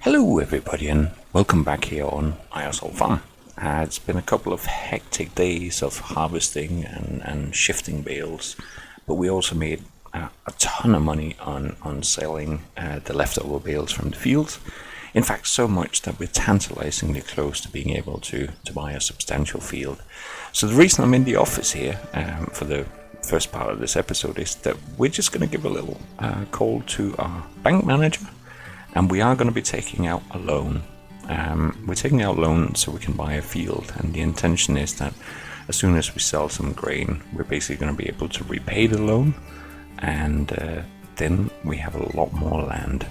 Hello everybody and welcome back here on Eiersholt Farm. It's been a couple of hectic days of harvesting and shifting bales, but we also made a ton of money on selling the leftover bales from the fields. In fact, so much that we're tantalizingly close to being able to buy a substantial field. So the reason I'm in the office here for the first part of this episode is that we're just going to give a little call to our bank manager. And we are going to be taking out a loan. We're taking out a loan so we can buy a field, and the intention is that as soon as we sell some grain, we're basically going to be able to repay the loan, and then we have a lot more land.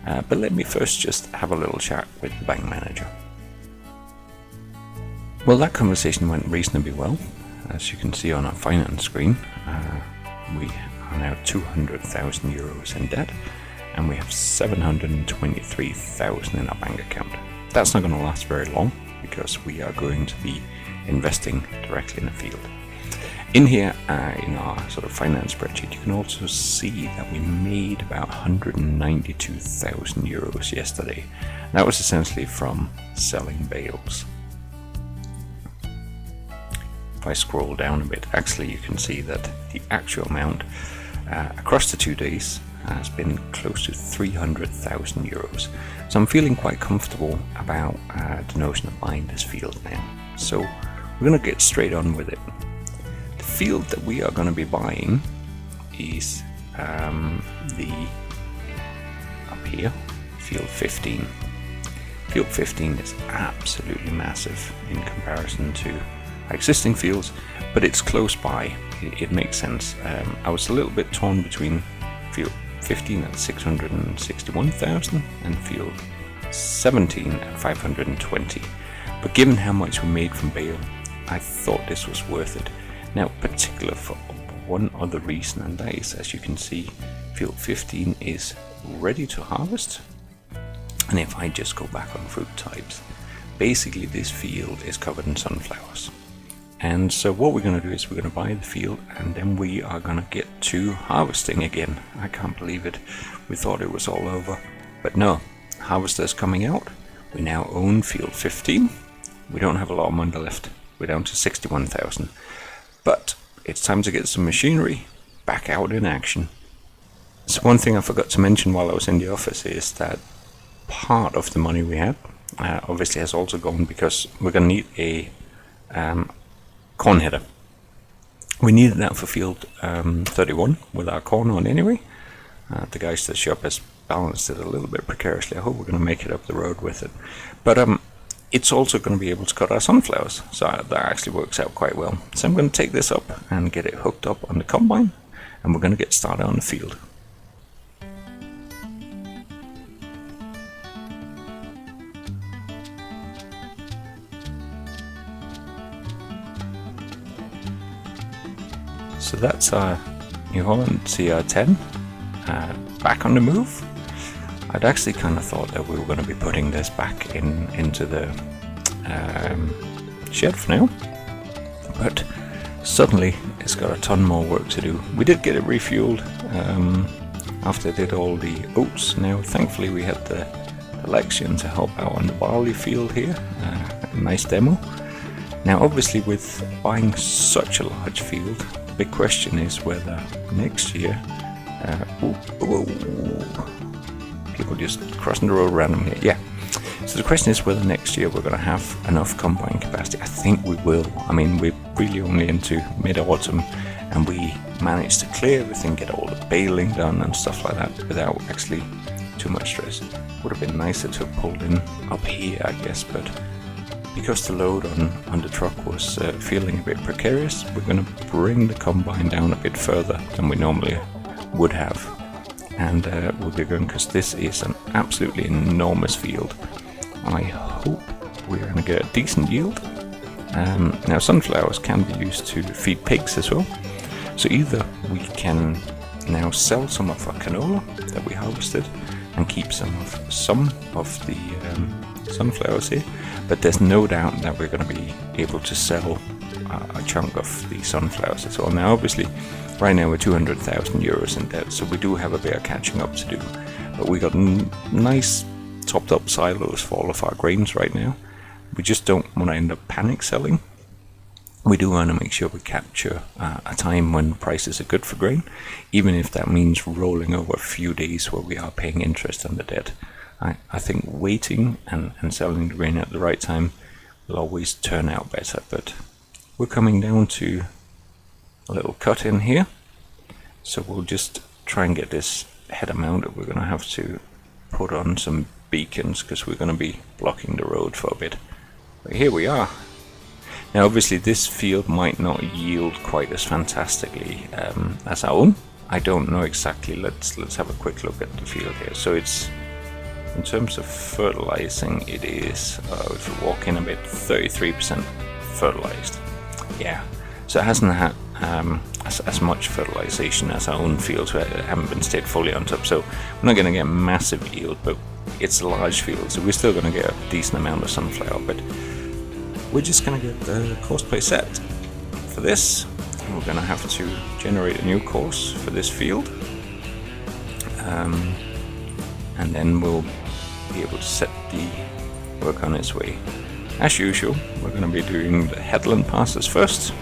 But let me first just have a little chat with the bank manager. Well, that conversation went reasonably well. As you can see on our finance screen, we are now 200,000 euros in debt. And we have 723,000 in our bank account. That's not going to last very long because we are going to be investing directly in the field. In here, in our sort of finance spreadsheet, you can also see that we made about 192,000 euros yesterday. That was essentially from selling bales. If I scroll down a bit, actually you can see that the actual amount across the 2 days has been close to 300,000 euros. So I'm feeling quite comfortable about the notion of buying this field now. So we're going to get straight on with it. The field that we are going to be buying is up here, field 15. Field 15 is absolutely massive in comparison to existing fields, but it's close by. It makes sense. I was a little bit torn between field 15 at 661,000 and field 17 at 520. But given how much we made from bale, I thought this was worth it. Now, particular for one other reason, and that is, as you can see, field 15 is ready to harvest. And if I just go back on fruit types, basically this field is covered in sunflowers. And so what we're going to do is we're going to buy the field, and then we are going to get to harvesting again. I can't believe it. We thought it was all over, but no, harvester's coming out. We now own field 15. We don't have a lot of money left. We're down to 61,000. But it's time to get some machinery back out in action. So one thing I forgot to mention while I was in the office is that part of the money we had obviously has also gone because we're going to need a corn header. We needed that for field 31 with our corn on anyway. The guys at the shop has balanced it a little bit precariously. I hope we're going to make it up the road with it. But it's also going to be able to cut our sunflowers, so that actually works out quite well. So I'm going to take this up and get it hooked up on the combine, and we're going to get started on the field. So that's our New Holland CR10 back on the move. I'd actually kind of thought that we were going to be putting this back into the shed for now, but suddenly it's got a ton more work to do. We did get it refueled after I did all the oats. Now thankfully we had the Lexion to help out on the barley field here. A nice demo. Now obviously with buying such a large field, the big question is whether next year people just crossing the road randomly. Yeah. So the question is whether next year we're going to have enough combine capacity. I think we will. I mean, we're really only into mid-autumn, and we managed to clear everything, get all the baling done and stuff like that without actually too much stress. Would have been nicer to have pulled in up here, I guess, but because the load on the truck was feeling a bit precarious, we're going to bring the combine down a bit further than we normally would have. And we'll be going, because this is an absolutely enormous field. I hope we're going to get a decent yield. Now sunflowers can be used to feed pigs as well. So either we can now sell some of our canola that we harvested and keep some of the sunflowers here, but there's no doubt that we're going to be able to sell a chunk of the sunflowers as well. Now obviously right now we're 200,000 euros in debt, so we do have a bit of catching up to do, but we got nice topped up silos for all of our grains right now. We just don't want to end up panic selling. We do want to make sure we capture a time when prices are good for grain, even if that means rolling over a few days where we are paying interest on the debt. I think waiting and selling the grain at the right time will always turn out better, but we're coming down to a little cut in here, so we'll just try and get this header mounted. We're going to have to put on some beacons because we're going to be blocking the road for a bit. But here we are. Now obviously this field might not yield quite as fantastically as our own. I don't know exactly. Let's have a quick look at the field here. So it's, in terms of fertilizing, it is, if you walk in a bit, 33% fertilized. Yeah, so it hasn't had as much fertilization as our own fields. We haven't been stayed fully on top, so we're not going to get massive yield, but it's a large field, so we're still going to get a decent amount of sunflower. But we're just going to get the course play set for this. We're going to have to generate a new course for this field, and then we'll be able to set the work on its way. As usual, we're going to be doing the headland passes first.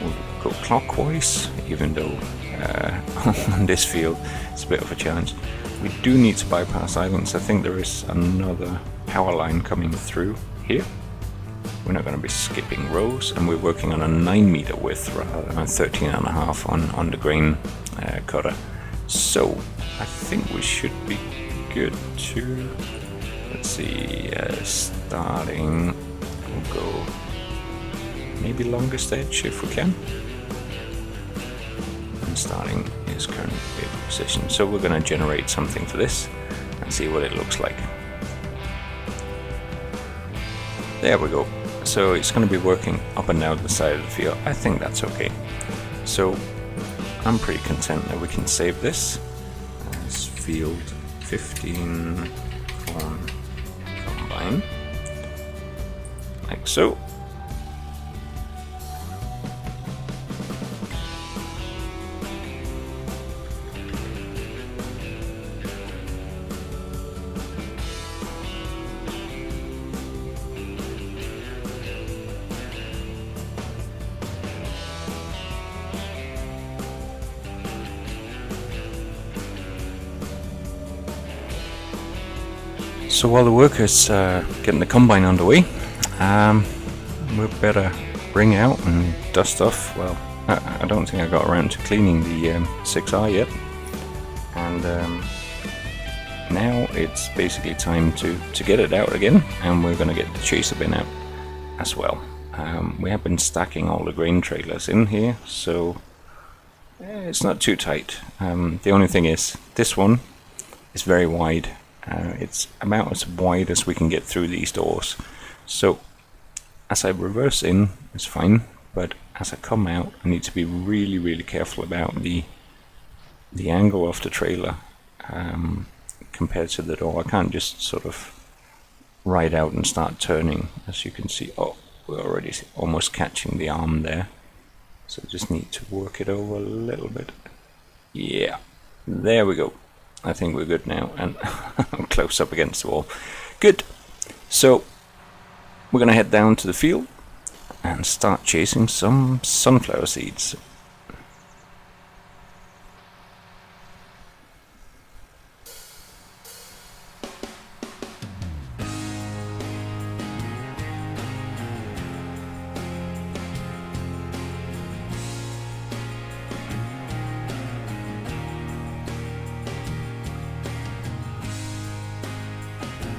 We'll go clockwise, even though on this field it's a bit of a challenge. We do need to bypass islands. I think there is another power line coming through here. We're not going to be skipping rows, and we're working on a 9 meter width rather than a 13.5 on the grain cutter. So I think we should be good to, let's see, starting, we'll go maybe longest edge if we can. And starting is currently position. So we're going to generate something for this and see what it looks like. There we go. So it's going to be working up and down the side of the field. I think that's okay. So I'm pretty content that we can save this as field 15 corn combine, like so. So while the workers getting the combine underway, we better bring out and dust off. Well, I don't think I got around to cleaning the 6R yet, and now it's basically time to get it out again, and we're going to get the chaser bin out as well. We have been stacking all the grain trailers in here, so it's not too tight. The only thing is, this one is very wide. It's about as wide as we can get through these doors. So as I reverse in, it's fine, but as I come out, I need to be really, really careful about the angle of the trailer compared to the door. I can't just sort of ride out and start turning. As you can see, oh, we're already almost catching the arm there. So just need to work it over a little bit. Yeah, there we go. I think we're good now, and I'm close up against the wall. Good. So we're going to head down to the field and start chasing some sunflower seeds.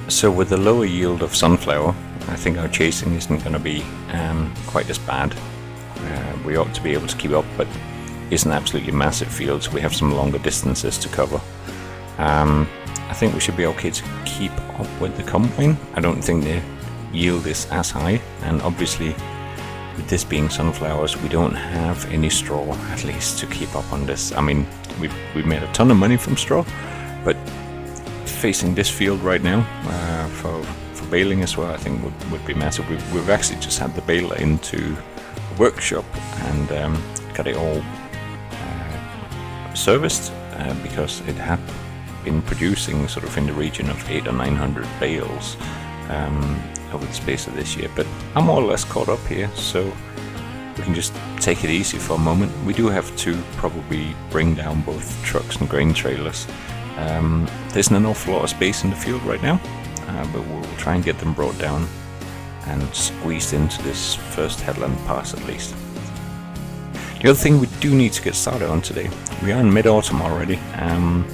So with the lower yield of sunflower, I think our chasing isn't going to be quite as bad. We ought to be able to keep up, but it's an absolutely massive field, so we have some longer distances to cover. I think we should be okay to keep up with the combine. I don't think the yield is as high, and obviously with this being sunflowers, we don't have any straw, at least, to keep up on this. I mean, we've made a ton of money from straw, but facing this field right now for baling as well, I think would be massive. We've actually just had the baler into the workshop and got it all serviced because it had been producing sort of in the region of 800 or 900 bales over the space of this year, but I'm more or less caught up here, so we can just take it easy for a moment. We do have to probably bring down both trucks and grain trailers. There isn't an awful lot of space in the field right now, but we'll try and get them brought down and squeezed into this first headland pass at least. The other thing we do need to get started on today, we are in mid-autumn already, and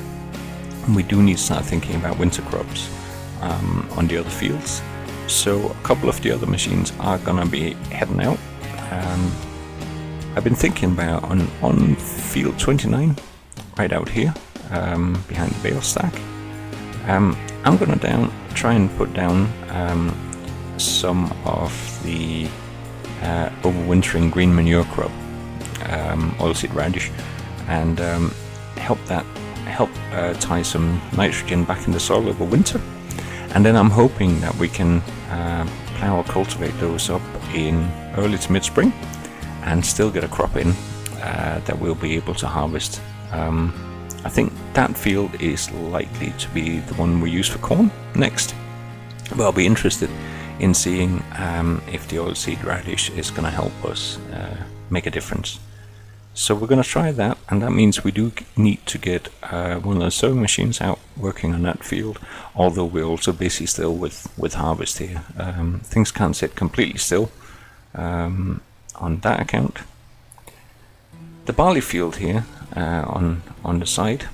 we do need to start thinking about winter crops on the other fields. So a couple of the other machines are gonna be heading out. I've been thinking about on field 29, right out here, behind the bale stack. I'm gonna try and put down some of the overwintering green manure crop, oilseed radish, and help tie some nitrogen back in the soil over winter. And then I'm hoping that we can plow or cultivate those up in early to mid-spring and still get a crop in that we'll be able to harvest. I think that field is likely to be the one we use for corn next, but I'll be interested in seeing if the oilseed radish is going to help us make a difference. So we're going to try that, and that means we do need to get one of the sowing machines out working on that field, although we're also busy still with harvest here. Things can't sit completely still on that account. The barley field here on the side,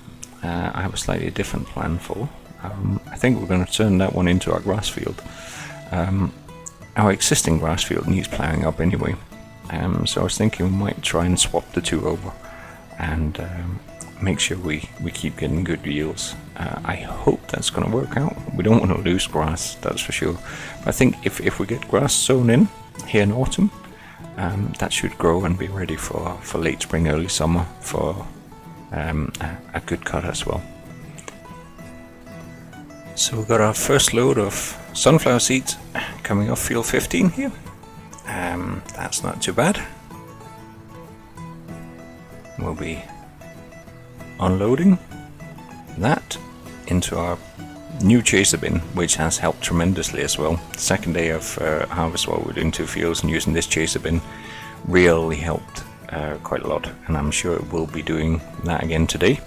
I have a slightly different plan for. I think we're going to turn that one into our grass field. Our existing grass field needs ploughing up anyway. So I was thinking we might try and swap the two over and make sure we keep getting good yields. I hope that's going to work out. We don't want to lose grass, that's for sure. But I think if we get grass sown in here in autumn, that should grow and be ready for late spring, early summer for a good cut as well. So we've got our first load of sunflower seeds coming off field 15 here. That's not too bad. We'll be unloading that into our new chaser bin, which has helped tremendously as well. Second day of harvest while we're doing two fields, and using this chaser bin really helped quite a lot, and I'm sure it will be doing that again today,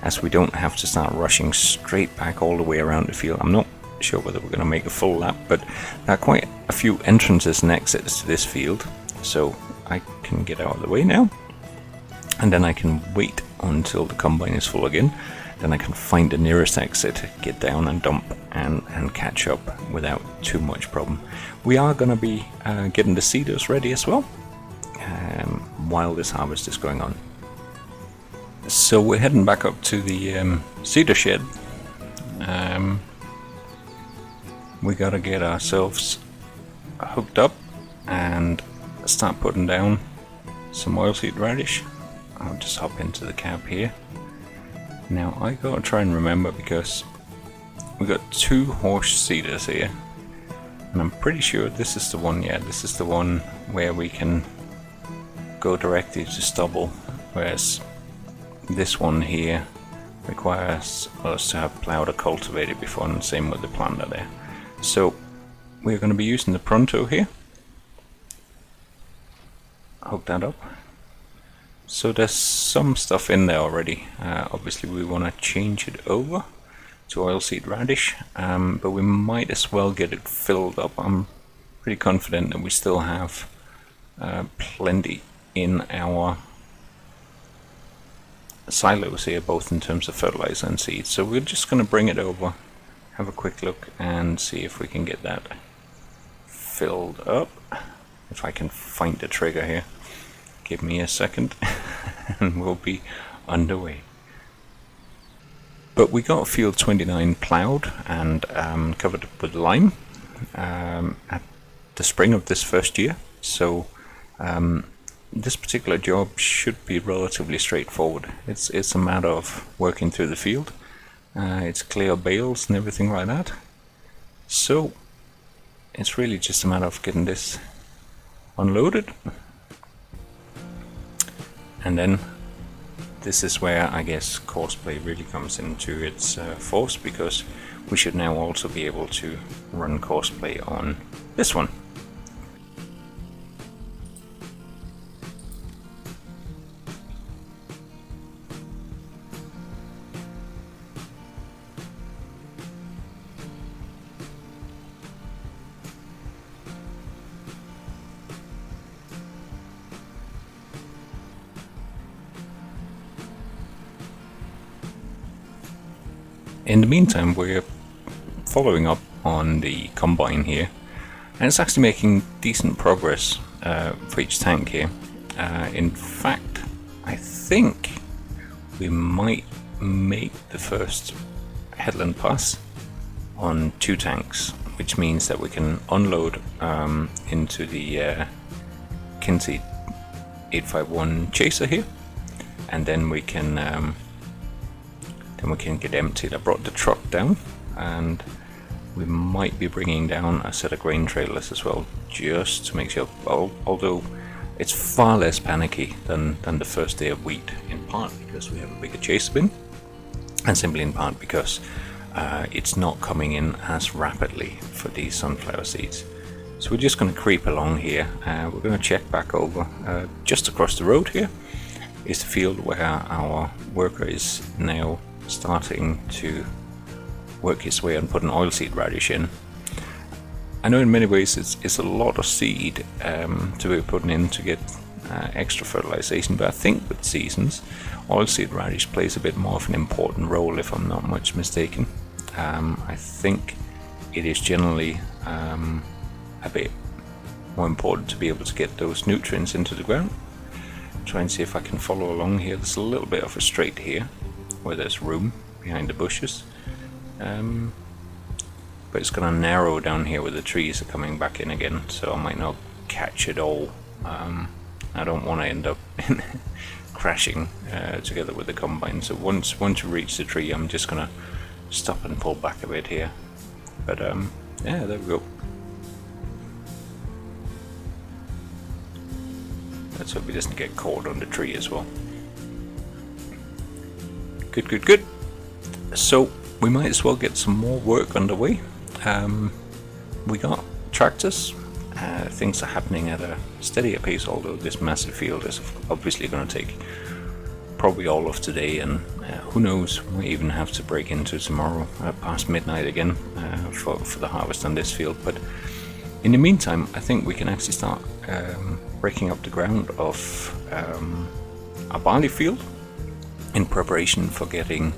as we don't have to start rushing straight back all the way around the field. I'm not sure whether we're going to make a full lap, but there are quite a few entrances and exits to this field, so I can get out of the way now, and then I can wait until the combine is full again. Then I can find the nearest exit, get down and dump and catch up without too much problem. We are going to be getting the seeders ready as well while this harvest is going on. So we're heading back up to the seeder shed. We gotta get ourselves hooked up and start putting down some oilseed radish. I'll just hop into the cab here. Now I gotta try and remember, because we got two Horsch seeders here, and I'm pretty sure this is the one. Yeah, this is the one where we can go directly to stubble, whereas this one here requires us to have plowed or cultivated before, and the same with the planter there. So we're going to be using the Pronto here. Hook that up. So there's some stuff in there already. Obviously we want to change it over to oilseed radish, but we might as well get it filled up. I'm pretty confident that we still have plenty in our silos here, both in terms of fertilizer and seeds. So we're just going to bring it over, have a quick look and see if we can get that filled up. If I can find the trigger here, give me a second and we'll be underway. But we got field 29 ploughed and covered with lime at the spring of this first year, so this particular job should be relatively straightforward. It's a matter of working through the field. It's clear bales and everything like that, so it's really just a matter of getting this unloaded and then this is where I guess courseplay really comes into its force, because we should now also be able to run courseplay on this one. In the meantime, we're following up on the combine here, and it's actually making decent progress for each tank here. In fact, I think we might make the first headland pass on 2 tanks, which means that we can unload into the Kinsey 851 chaser here, and then we can get emptied. I brought the truck down, and we might be bringing down a set of grain trailers as well, just to make sure, although it's far less panicky than the first day of wheat, in part because we have a bigger chaser bin, and simply in part because it's not coming in as rapidly for these sunflower seeds. So we're just going to creep along here. We're going to check back over. Just across the road here is the field where our worker is now starting to work his way and put an oilseed radish in. I know in many ways it's a lot of seed to be putting in to get extra fertilization, but I think with seasons, oilseed radish plays a bit more of an important role, if I'm not much mistaken. I think it is generally a bit more important to be able to get those nutrients into the ground. Try and see if I can follow along here. There's a little bit of a straight here where there's room behind the bushes, but it's going to narrow down here where the trees are coming back in again, so I might not catch it all. I don't want to end up crashing together with the combine, so once we reach the tree, I'm just going to stop and pull back a bit here. But yeah, there we go. Let's hope he doesn't get caught on the tree as well. Good. So we might as well get some more work underway. We got tractors. Things are happening at a steadier pace, although this massive field is obviously going to take probably all of today, and who knows, we even have to break into tomorrow past midnight again for the harvest on this field. But in the meantime, I think we can actually start breaking up the ground of a barley field in preparation for getting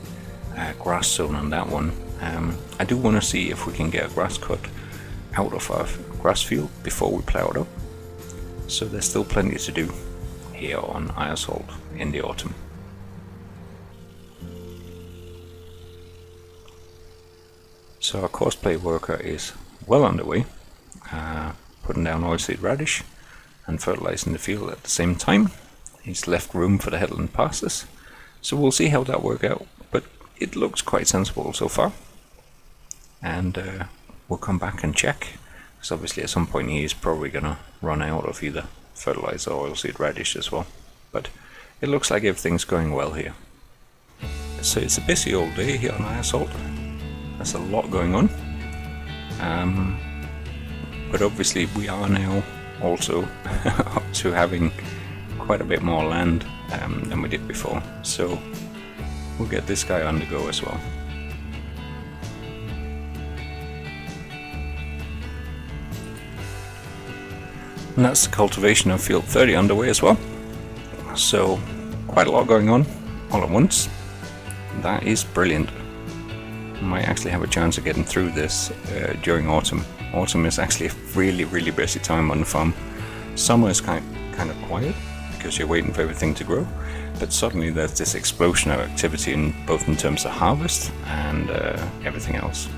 grass sown on that one. I do want to see if we can get a grass cut out of our grass field before we plow it up. So there's still plenty to do here on Eiersholt in the autumn. So our courseplay worker is well underway, putting down oilseed radish and fertilizing the field at the same time. He's left room for the headland passes, so we'll see how that works out, but it looks quite sensible so far. And we'll come back and check, because obviously at some point he is probably going to run out of either fertilizer or oilseed radish as well. But it looks like everything's going well here. So it's a busy old day here on Eiersholt. There's a lot going on. But obviously we are now also up to having quite a bit more land than we did before. So we'll get this guy on the go as well. And that's the cultivation of field 30 underway as well. So quite a lot going on all at once. That is brilliant. Might actually have a chance of getting through this during autumn. Autumn is actually a really busy time on the farm. Summer is kind of quiet because you're waiting for everything to grow, but suddenly there's this explosion of activity in both in terms of harvest and everything else.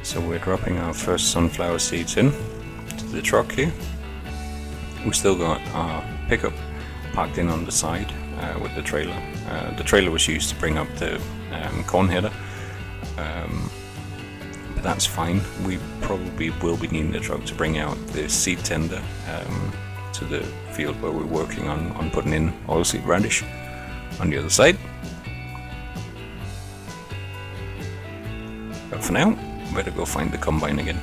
So we're dropping our first sunflower seeds in to the truck here. We still got our pickup parked in on the side with the trailer. The trailer was used to bring up the corn header, but that's fine. We probably will be needing the truck to bring out the seed tender to the field where we're working on putting in oilseed radish on the other side. But for now, better go find the combine again.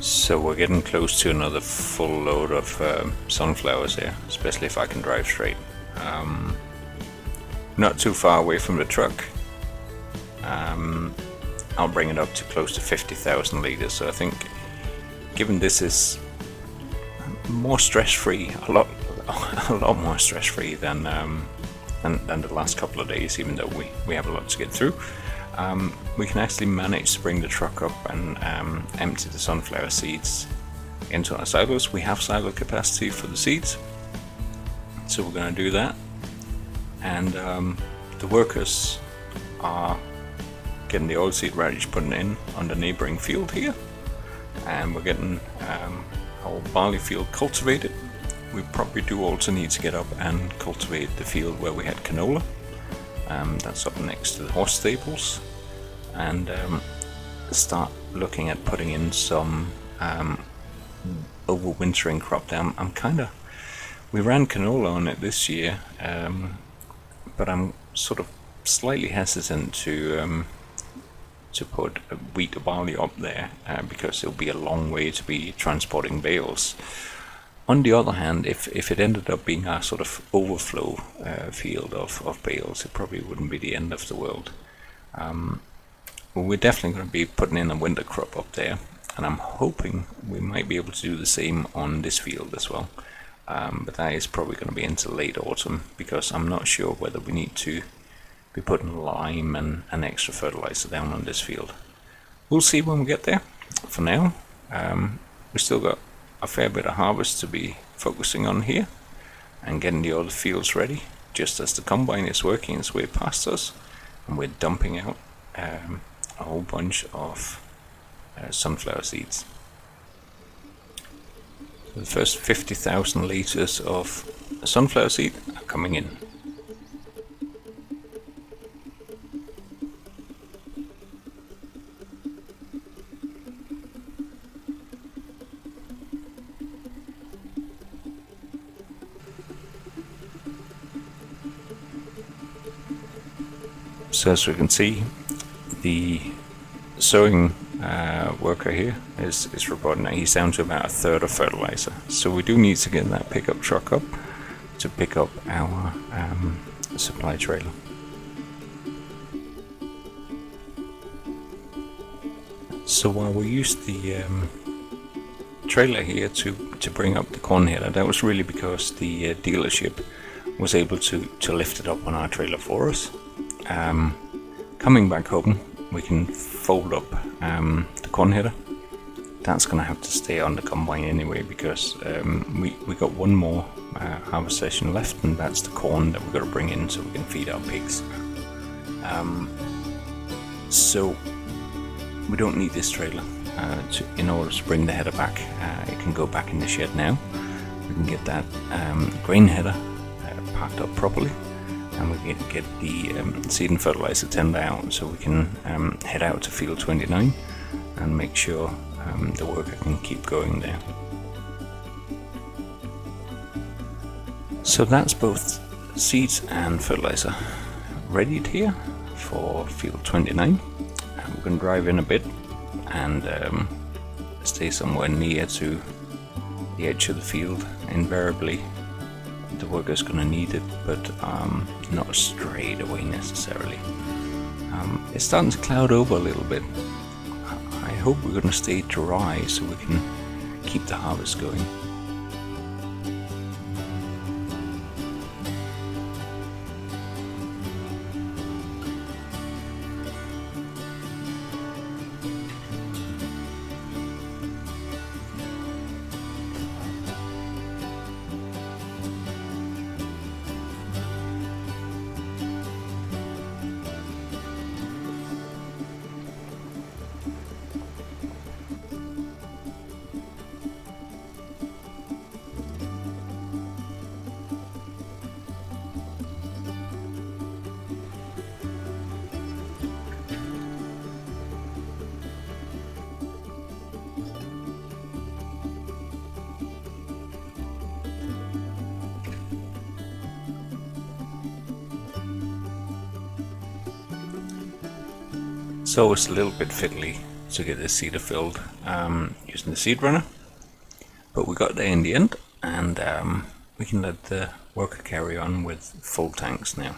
So we're getting close to another full load of sunflowers here, especially if I can drive straight. Not too far away from the truck. I'll bring it up to close to 50,000 liters. So I think, given this is more stress-free, a lot more stress-free than the last couple of days, even though we have a lot to get through. We can actually manage to bring the truck up and empty the sunflower seeds into our silos. We have silo capacity for the seeds, so we're going to do that. And the workers are getting the oilseed radish put in on the neighboring field here, and we're getting our barley field cultivated. We probably do also need to get up and cultivate the field where we had canola. That's up next to the horse stables, and start looking at putting in some overwintering crop down. We ran canola on it this year, but I'm sort of slightly hesitant to put wheat or barley up there because it'll be a long way to be transporting bales. On the other hand, if it ended up being a sort of overflow field of bales, it probably wouldn't be the end of the world. We're definitely going to be putting in a winter crop up there, and I'm hoping we might be able to do the same on this field as well. But that is probably going to be into late autumn, because I'm not sure whether we need to be putting lime and extra fertilizer down on this field. We'll see when we get there. For now, we still got a fair bit of harvest to be focusing on here and getting the other fields ready, just as the combine is working its way past us, and we're dumping out a whole bunch of sunflower seeds. So the first 50,000 liters of sunflower seed are coming in. So as we can see, the sowing worker here is reporting that he's down to about a third of fertilizer. So we do need to get that pickup truck up to pick up our supply trailer. So while we used the trailer here to bring up the corn header, that was really because the dealership was able to lift it up on our trailer for us. Coming back home, we can fold up the corn header. That's gonna have to stay on the combine anyway, because we got one more harvest session left, and that's the corn that we're gonna bring in so we can feed our pigs. So we don't need this trailer in order to bring the header back. It can go back in the shed now. We can get that grain header packed up properly, and we can get the seed and fertilizer tender out, so we can head out to field 29 and make sure the worker can keep going there. So that's both seeds and fertilizer readied here for field 29. We're going to drive in a bit and stay somewhere near to the edge of the field. Invariably the worker's going to need it, but not straight away necessarily. It's starting to cloud over a little bit. I hope we're going to stay dry so we can keep the harvest going. So it's a little bit fiddly to get this seeder filled using the seed runner, but we got there in the end, and we can let the worker carry on with full tanks now.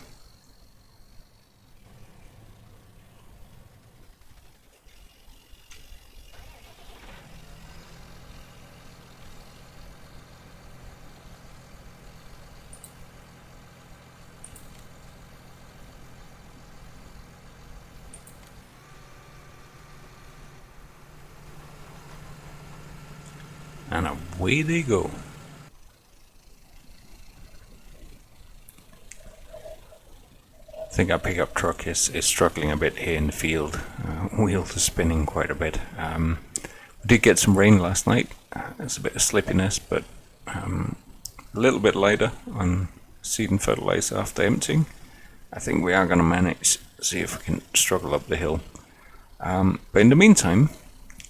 And away they go. I think our pickup truck is struggling a bit here in the field. Wheels are spinning quite a bit. We did get some rain last night. There's a bit of slippiness, but a little bit lighter on seed and fertilizer after emptying. I think we are going to manage to see if we can struggle up the hill. But in the meantime,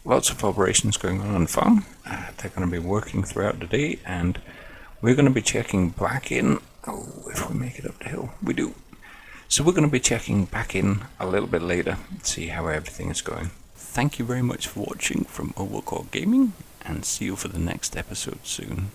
lots of operations going on the farm. They're going to be working throughout the day, and we're going to be checking back in. Oh, if we make it up the hill, we do. So we're going to be checking back in a little bit later to see how everything is going. Thank you very much for watching from Overclock Gaming, and see you for the next episode soon.